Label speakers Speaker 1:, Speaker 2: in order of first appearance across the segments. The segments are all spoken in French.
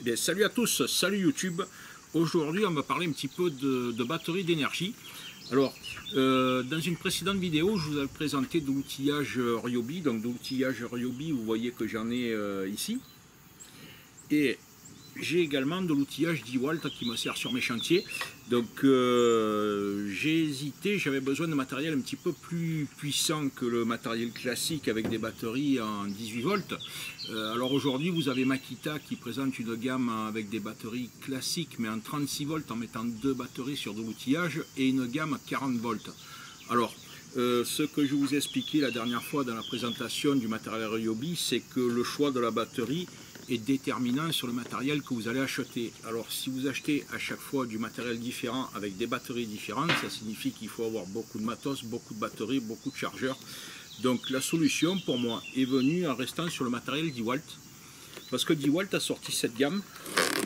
Speaker 1: Eh bien, salut à tous, salut YouTube. Aujourd'hui, on va parler un petit peu de batterie d'énergie. Alors, dans une précédente vidéo, je vous avais présenté de l'outillage Ryobi. Donc, de l'outillage Ryobi, vous voyez que j'en ai ici. Et j'ai également de l'outillage DeWalt qui me sert sur mes chantiers. Donc j'ai hésité, j'avais besoin de matériel un petit peu plus puissant que le matériel classique avec des batteries en 18 volts. Alors aujourd'hui vous avez Makita qui présente une gamme avec des batteries classiques mais en 36 volts en mettant deux batteries sur de l'outillage et une gamme à 40 volts. Alors ce que je vous ai expliqué la dernière fois dans la présentation du matériel Ryobi, c'est que le choix de la batterie est déterminant sur le matériel que vous allez acheter. Alors si vous achetez à chaque fois du matériel différent avec des batteries différentes, ça signifie qu'il faut avoir beaucoup de matos, beaucoup de batteries, beaucoup de chargeurs. Donc la solution pour moi est venue en restant sur le matériel DeWalt, parce que DeWalt a sorti cette gamme,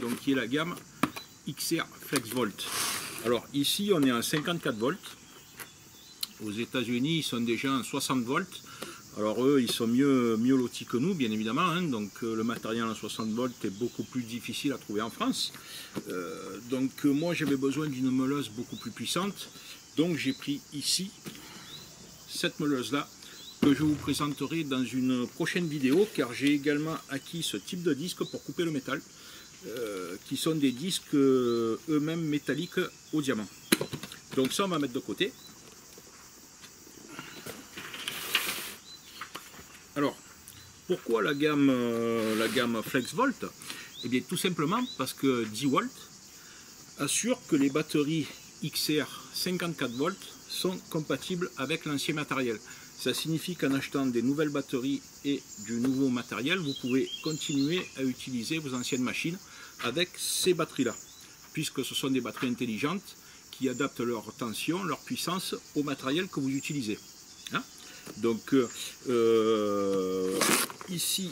Speaker 1: donc qui est la gamme XR FlexVolt. Alors ici on est en 54 volts, aux États-Unis ils sont déjà en 60 volts. Alors eux, ils sont mieux lotis que nous, bien évidemment, hein. Donc le matériel en 60 volts est beaucoup plus difficile à trouver en France. Donc moi, j'avais besoin d'une meuleuse beaucoup plus puissante. Donc j'ai pris ici, cette meuleuse-là, que je vous présenterai dans une prochaine vidéo, car j'ai également acquis ce type de disque pour couper le métal, qui sont des disques eux-mêmes métalliques au diamant. Donc ça, on va mettre de côté. Alors, pourquoi la gamme FlexVolt? Eh bien, tout simplement parce que DeWalt assure que les batteries XR 54 volts sont compatibles avec l'ancien matériel. Ça signifie qu'en achetant des nouvelles batteries et du nouveau matériel, vous pouvez continuer à utiliser vos anciennes machines avec ces batteries-là, puisque ce sont des batteries intelligentes qui adaptent leur tension, leur puissance au matériel que vous utilisez. Hein? Donc ici,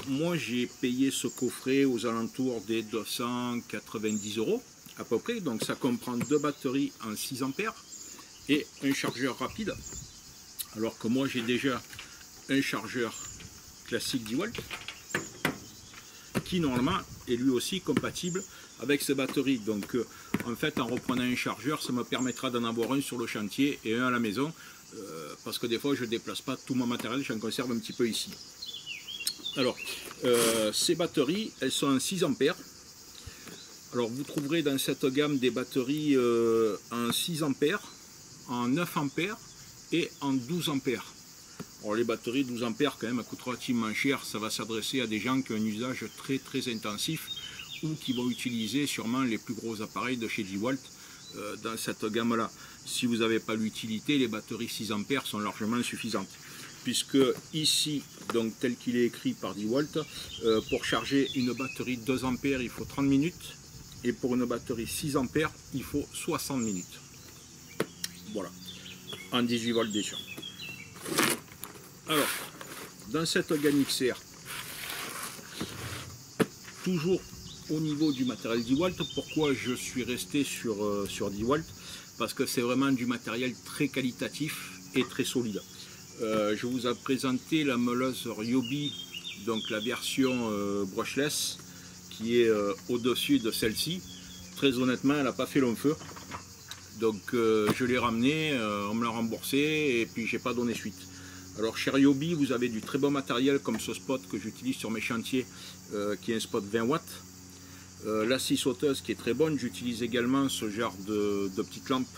Speaker 1: moi j'ai payé ce coffret aux alentours des 290 € à peu près. Donc ça comprend deux batteries en 6 ampères et un chargeur rapide. Alors que moi j'ai déjà un chargeur classique DeWalt qui normalement est lui aussi compatible avec ces batteries. Donc en fait, en reprenant un chargeur, ça me permettra d'en avoir un sur le chantier et un à la maison. Parce que des fois je ne déplace pas tout mon matériel, j'en conserve un petit peu ici. Alors, ces batteries, elles sont en 6 ampères. Alors vous trouverez dans cette gamme des batteries en 6 ampères, en 9 ampères et en 12 ampères. Alors les batteries 12 ampères quand même, elles coûtent relativement cher, ça va s'adresser à des gens qui ont un usage très intensif ou qui vont utiliser sûrement les plus gros appareils de chez DeWalt dans cette gamme-là. Si vous n'avez pas l'utilité, les batteries 6 ampères sont largement suffisantes. Puisque ici, donc tel qu'il est écrit par DeWalt, pour charger une batterie 2 ampères, il faut 30 minutes. Et pour une batterie 6 ampères, il faut 60 minutes. Voilà. En 18 volts déjà. Alors, dans cette gamme XR, toujours au niveau du matériel DeWalt, pourquoi je suis resté sur DeWalt? Parce que c'est vraiment du matériel très qualitatif et très solide. Je vous ai présenté la meuleuse Ryobi, donc la version brushless, qui est au-dessus de celle-ci. Très honnêtement, elle n'a pas fait long feu. Donc je l'ai ramenée, on me l'a remboursé et puis j'ai pas donné suite. Alors chez Ryobi, vous avez du très bon matériel comme ce spot que j'utilise sur mes chantiers, qui est un spot 20 watts. La scie sauteuse qui est très bonne, j'utilise également ce genre de petite lampe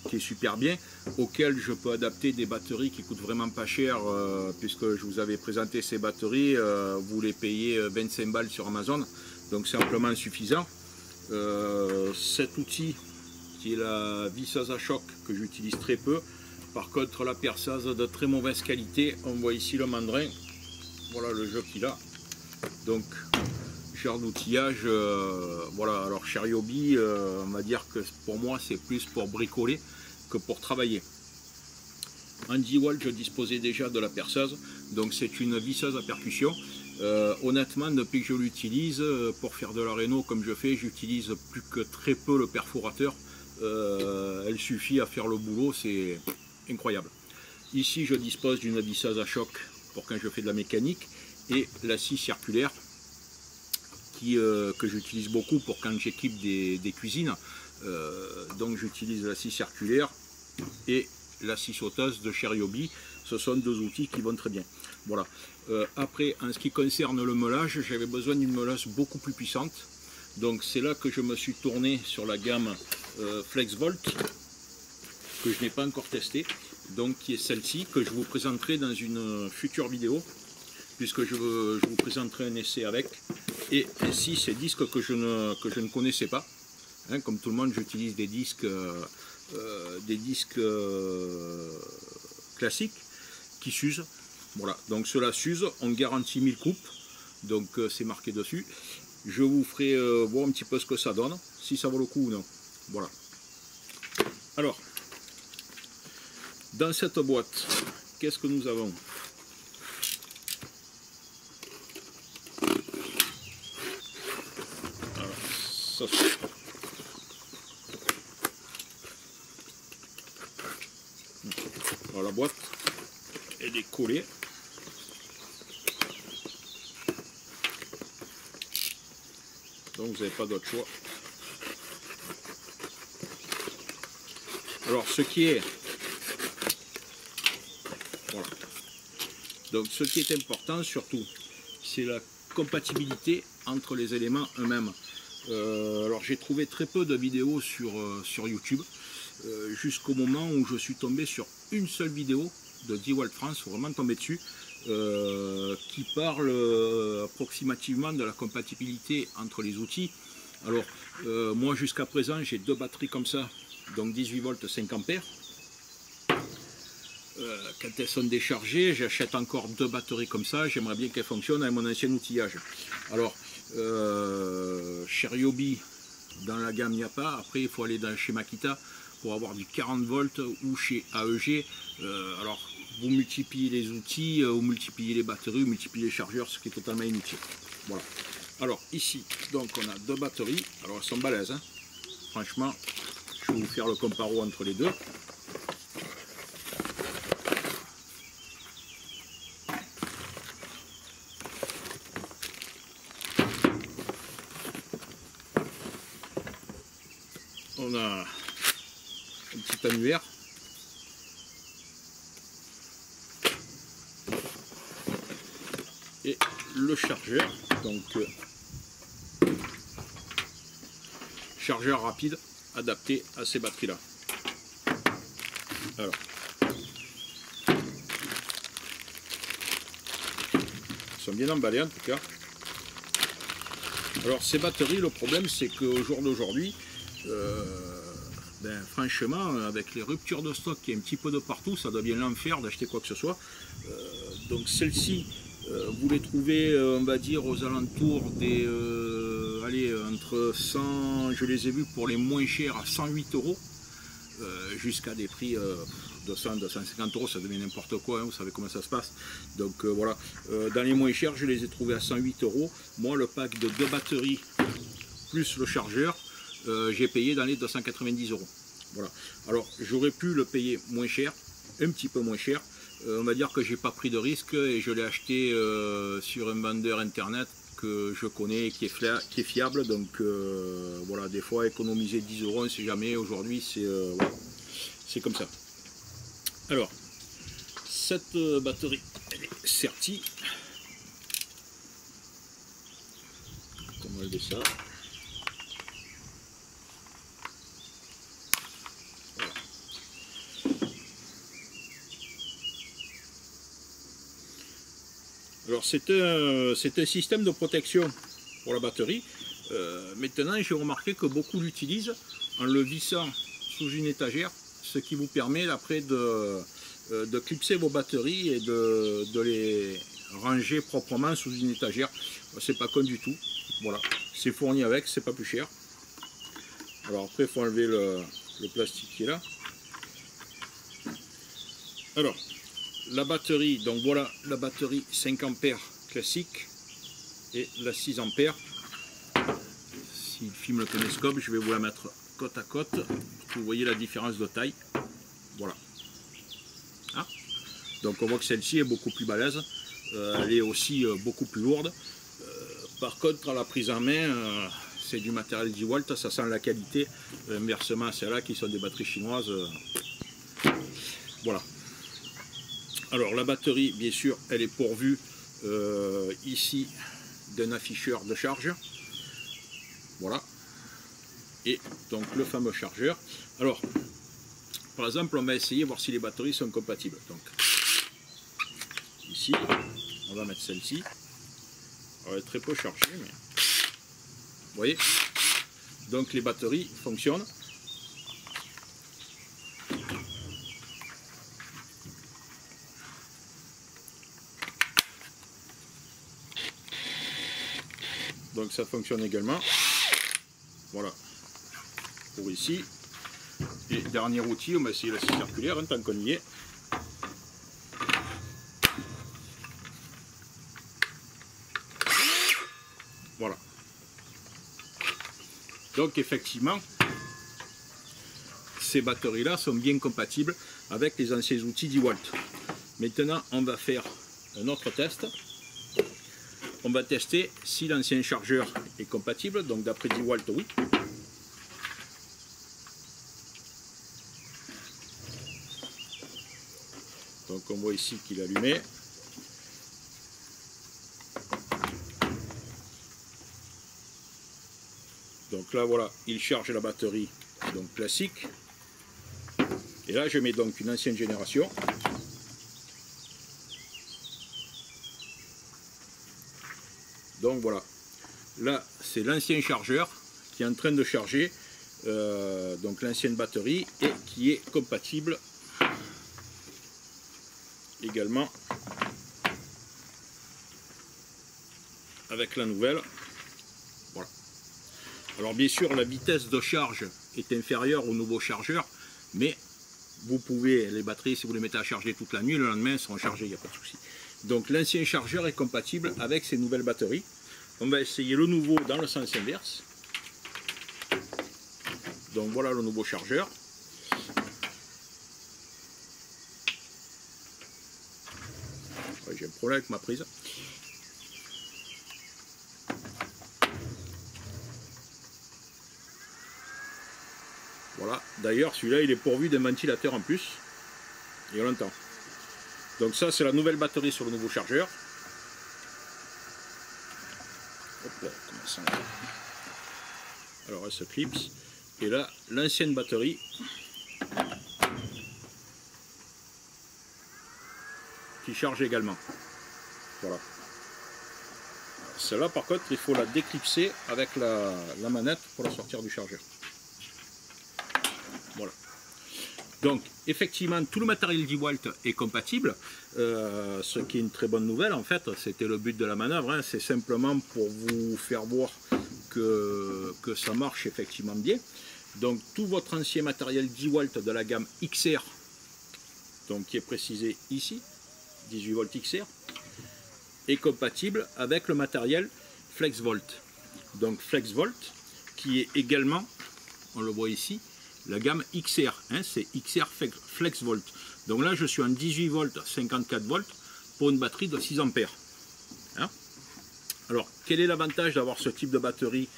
Speaker 1: qui est super bien, auquel je peux adapter des batteries qui coûtent vraiment pas cher, puisque je vous avais présenté ces batteries, vous les payez 25 balles sur Amazon, donc c'est amplement suffisant. Cet outil qui est la visseuse à choc que j'utilise très peu, par contre la perceuse de très mauvaise qualité, on voit ici le mandrin, voilà le jeu qu'il a, donc genre d'outillage, voilà. Alors chez Ryobi, on va dire que pour moi c'est plus pour bricoler que pour travailler. En DeWalt, je disposais déjà de la perceuse, donc c'est une visseuse à percussion. Honnêtement, depuis que je l'utilise pour faire de la réno comme je fais, j'utilise plus que très peu le perforateur. Elle suffit à faire le boulot, c'est incroyable. Ici, je dispose d'une visseuse à choc pour quand je fais de la mécanique et la scie circulaire que j'utilise beaucoup pour quand j'équipe des cuisines. Donc j'utilise la scie circulaire et la scie sauteuse de chez Ryobi. Ce sont deux outils qui vont très bien. Voilà. Après, en ce qui concerne le meulage, j'avais besoin d'une meuleuse beaucoup plus puissante. Donc c'est là que je me suis tourné sur la gamme FlexVolt, que je n'ai pas encore testé, donc qui est celle-ci, que je vous présenterai dans une future vidéo, puisque je vous présenterai un essai avec. Et ainsi, ces disques que je ne connaissais pas. Hein, comme tout le monde, j'utilise des disques classiques qui s'usent. Voilà, donc cela s'use, on garantit 1000 coupes, donc c'est marqué dessus. Je vous ferai voir un petit peu ce que ça donne, si ça vaut le coup ou non. Voilà. Alors, dans cette boîte, qu'est-ce que nous avons? Alors, ça, alors, la boîte, elle est collée. Donc vous n'avez pas d'autre choix. Alors ce qui est, voilà. Donc ce qui est important surtout, c'est la compatibilité entre les éléments eux-mêmes. Alors j'ai trouvé très peu de vidéos sur YouTube, jusqu'au moment où je suis tombé sur une seule vidéo de DeWalt France, vraiment tombé dessus, qui parle approximativement de la compatibilité entre les outils. Alors moi jusqu'à présent j'ai deux batteries comme ça, donc 18 volts 5 ampères. Quand elles sont déchargées, j'achète encore deux batteries comme ça, j'aimerais bien qu'elles fonctionnent avec mon ancien outillage. Alors chez Ryobi, dans la gamme il n'y a pas, après il faut aller chez Makita pour avoir du 40 volts, ou chez AEG. Alors vous multipliez les outils, vous multipliez les batteries, vous multipliez les chargeurs, ce qui est totalement inutile. Voilà. Alors ici, donc on a deux batteries. Alors elles sont balèzes, hein. Franchement, je vais vous faire le comparo entre les deux. On a un petit annulaire. Et le chargeur, donc chargeur rapide adapté à ces batteries là. Alors ils sont bien emballés en tout cas. Alors ces batteries, le problème c'est qu'au jour d'aujourd'hui, franchement, avec les ruptures de stock qui est un petit peu de partout, ça devient l'enfer d'acheter quoi que ce soit. Donc celle-ci, vous les trouvez, on va dire, aux alentours des, allez, entre 100, je les ai vus pour les moins chers à 108 €, jusqu'à des prix 200, 250 €, ça devient n'importe quoi, hein, vous savez comment ça se passe. Donc voilà, dans les moins chers, je les ai trouvés à 108 €. Moi, le pack de deux batteries plus le chargeur, j'ai payé dans les 290 €. Voilà. Alors j'aurais pu le payer moins cher, un petit peu moins cher. On va dire que j'ai pas pris de risque et je l'ai acheté sur un vendeur internet que je connais et qui est fiable. Donc voilà, des fois économiser 10 €, on ne sait jamais. Aujourd'hui c'est voilà, c'est comme ça. Alors cette batterie, elle est sertie. Comment elle fait ça? Alors c'est un système de protection pour la batterie. Maintenant j'ai remarqué que beaucoup l'utilisent en le vissant sous une étagère, ce qui vous permet après de clipser vos batteries et de les ranger proprement sous une étagère. C'est pas con du tout. Voilà, c'est fourni avec, c'est pas plus cher. Alors après il faut enlever le plastique qui est là. Alors la batterie, donc voilà la batterie 5 ampères classique et la 6 ampères. S'il filme le télescope, je vais vous la mettre côte à côte pour que vous voyez la différence de taille. Voilà. Ah. Donc on voit que celle-ci est beaucoup plus balèze, elle est aussi beaucoup plus lourde. Par contre, à la prise en main, c'est du matériel 10 volts, ça sent la qualité. Inversement, celles-là qui sont des batteries chinoises. Voilà. Alors la batterie, bien sûr, elle est pourvue ici d'un afficheur de charge. Voilà. Et donc le fameux chargeur. Alors, par exemple, on va essayer de voir si les batteries sont compatibles. Donc, ici, on va mettre celle-ci. Elle est très peu chargée, mais vous voyez. Donc les batteries fonctionnent. Donc ça fonctionne également. Voilà. Pour ici. Et dernier outil, on va essayer la scie circulaire, tant qu'on y est. Voilà. Donc effectivement, ces batteries-là sont bien compatibles avec les anciens outils 10 volts. Maintenant, on va faire un autre test. On va tester si l'ancien chargeur est compatible. Donc d'après 10 volts, oui. Donc on voit ici qu'il est allumé. Donc là voilà, il charge la batterie donc classique. Et là je mets donc une ancienne génération. Donc voilà, là c'est l'ancien chargeur qui est en train de charger donc l'ancienne batterie et qui est compatible également avec la nouvelle. Voilà. Alors bien sûr la vitesse de charge est inférieure au nouveau chargeur, mais vous pouvez, les batteries, si vous les mettez à charger toute la nuit, le lendemain elles seront chargées, il n'y a pas de souci. Donc l'ancien chargeur est compatible avec ces nouvelles batteries. On va essayer le nouveau dans le sens inverse. Donc voilà le nouveau chargeur. Ouais, j'ai un problème avec ma prise. Voilà, d'ailleurs celui-là il est pourvu d'un ventilateur en plus. Il y a longtemps. Donc ça c'est la nouvelle batterie sur le nouveau chargeur. Hop là, comment ça va. Alors elle se clipse. Et là, l'ancienne batterie qui charge également. Voilà. Celle-là par contre, il faut la déclipser avec la manette pour la sortir du chargeur. Voilà. Donc effectivement tout le matériel 10 volts est compatible, ce qui est une très bonne nouvelle en fait. C'était le but de la manœuvre, hein. C'est simplement pour vous faire voir que ça marche effectivement bien. Donc tout votre ancien matériel 10 volts de la gamme XR, donc qui est précisé ici, 18 volts XR, est compatible avec le matériel FlexVolt. Donc FlexVolt qui est également, on le voit ici, la gamme XR, hein, c'est XR FlexVolt. Donc là je suis en 18 volts 54 volts pour une batterie de 6 ampères. Hein. Alors quel est l'avantage d'avoir ce type de batterie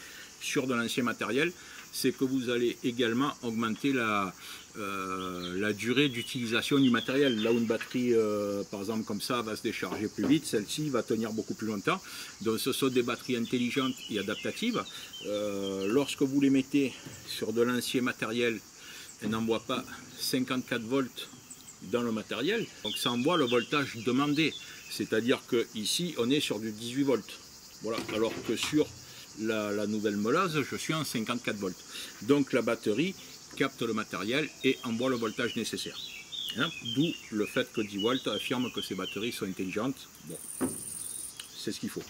Speaker 1: sur de l'ancien matériel? C'est que vous allez également augmenter la durée d'utilisation du matériel. Là où une batterie, par exemple comme ça, va se décharger plus vite, celle-ci va tenir beaucoup plus longtemps. Donc ce sont des batteries intelligentes et adaptatives. Lorsque vous les mettez sur de l'ancien matériel, elles n'envoient pas 54 volts dans le matériel. Donc ça envoie le voltage demandé. C'est-à-dire que ici on est sur du 18 volts. Voilà. Alors que sur la nouvelle meuleuse, je suis en 54 volts. Donc la batterie capte le matériel et envoie le voltage nécessaire. Hein? D'où le fait que 10 volts affirme que ces batteries sont intelligentes. Bon, c'est ce qu'il faut.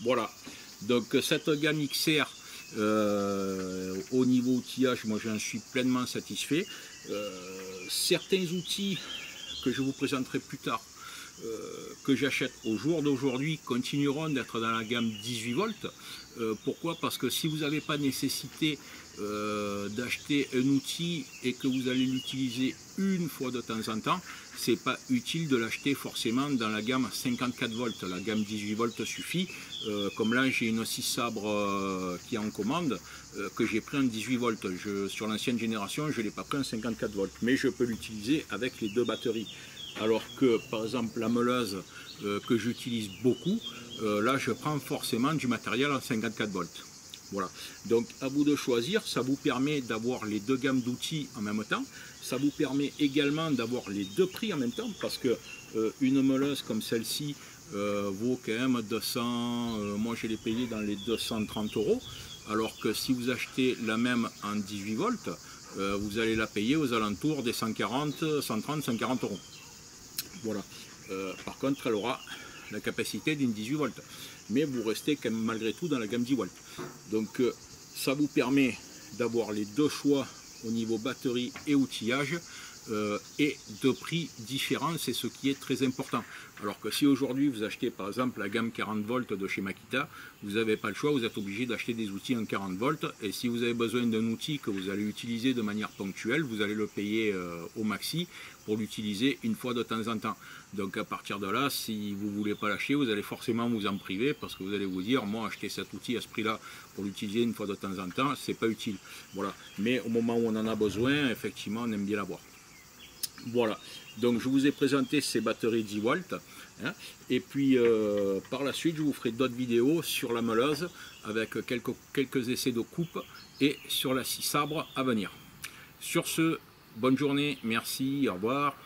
Speaker 1: Voilà. Donc cette gamme XR, au niveau outillage, moi j'en suis pleinement satisfait. Certains outils que je vous présenterai plus tard que j'achète au jour d'aujourd'hui continueront d'être dans la gamme 18 volts. Pourquoi? Parce que si vous n'avez pas nécessité d'acheter un outil et que vous allez l'utiliser une fois de temps en temps, c'est pas utile de l'acheter forcément dans la gamme 54 volts. La gamme 18 volts suffit. Comme là, j'ai une scie sabre qui est en commande, que j'ai pris en 18 volts. Sur l'ancienne génération, je ne l'ai pas pris en 54 volts, mais je peux l'utiliser avec les deux batteries. Alors que, par exemple, la meuleuse que j'utilise beaucoup, là, je prends forcément du matériel en 54 volts. Voilà, donc à vous de choisir, ça vous permet d'avoir les deux gammes d'outils en même temps, ça vous permet également d'avoir les deux prix en même temps, parce que une meuleuse comme celle-ci vaut quand même 200, moi je l'ai payé dans les 230 €, alors que si vous achetez la même en 18 volts, vous allez la payer aux alentours des 140, 130, 140 €. Voilà, par contre elle aura la capacité d'une 18 volts. Mais vous restez quand même malgré tout dans la gamme 10 volts. Donc ça vous permet d'avoir les deux choix au niveau batterie et outillage et de prix différents, c'est ce qui est très important. Alors que si aujourd'hui vous achetez par exemple la gamme 40 volts de chez Makita, vous n'avez pas le choix, vous êtes obligé d'acheter des outils en 40 volts et si vous avez besoin d'un outil que vous allez utiliser de manière ponctuelle, vous allez le payer au maxi pour l'utiliser une fois de temps en temps. Donc à partir de là, si vous ne voulez pas l'acheter, vous allez forcément vous en priver parce que vous allez vous dire, moi acheter cet outil à ce prix-là pour l'utiliser une fois de temps en temps, c'est pas utile. Voilà. Mais au moment où on en a besoin, effectivement, on aime bien l'avoir. Voilà, donc je vous ai présenté ces batteries 10 volts, hein, et puis par la suite je vous ferai d'autres vidéos sur la meuleuse avec quelques essais de coupe et sur la scie sabre à venir. Sur ce, bonne journée, merci, au revoir.